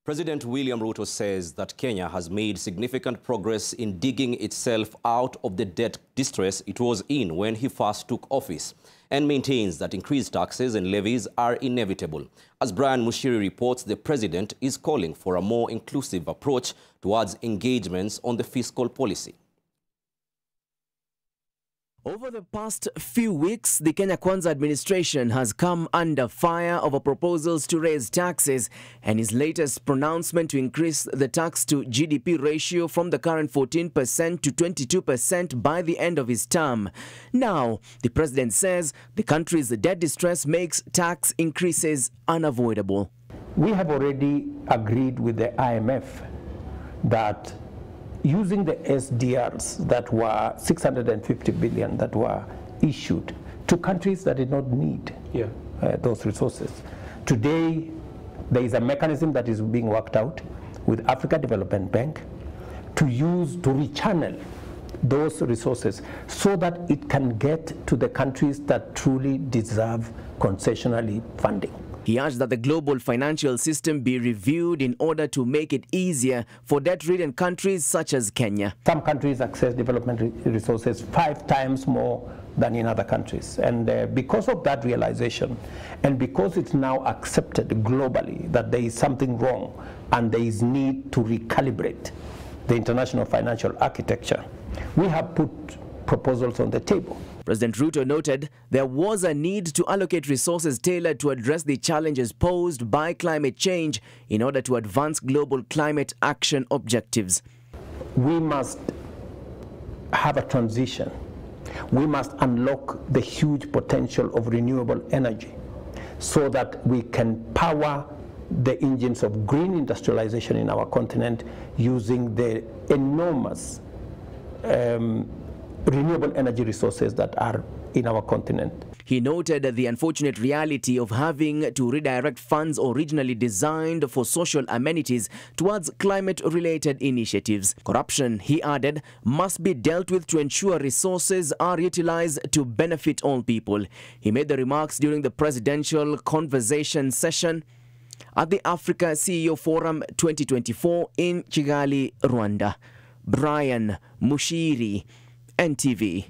President William Ruto says that Kenya has made significant progress in digging itself out of the debt distress it was in when he first took office, and maintains that increased taxes and levies are inevitable. As Brian Mushiri reports, the president is calling for a more inclusive approach towards engagements on the fiscal policy. Over the past few weeks, the Kenya Kwanza administration has come under fire over proposals to raise taxes, and his latest pronouncement to increase the tax to GDP ratio from the current 14% to 22% by the end of his term. Now, the president says the country's debt distress makes tax increases unavoidable. We have already agreed with the IMF that using the SDRs that were 650 billion that were issued to countries that did not need those resources. Today, there is a mechanism that is being worked out with Africa Development Bank to rechannel those resources so that it can get to the countries that truly deserve concessionally funding. He urged that the global financial system be reviewed in order to make it easier for debt-ridden countries such as Kenya. Some countries access development resources 5 times more than in other countries. And because of that realization, and because it's now accepted globally that there is something wrong and there is need to recalibrate the international financial architecture, we have put proposals on the table. President Ruto noted there was a need to allocate resources tailored to address the challenges posed by climate change in order to advance global climate action objectives. We must have a transition. We must unlock the huge potential of renewable energy so that we can power the engines of green industrialization in our continent using the enormous renewable energy resources that are in our continent. He noted the unfortunate reality of having to redirect funds originally designed for social amenities towards climate-related initiatives. Corruption, he added, must be dealt with to ensure resources are utilized to benefit all people. He made the remarks during the presidential conversation session at the Africa CEO Forum 2024 in Kigali, Rwanda. Brian Mushiri, NTV.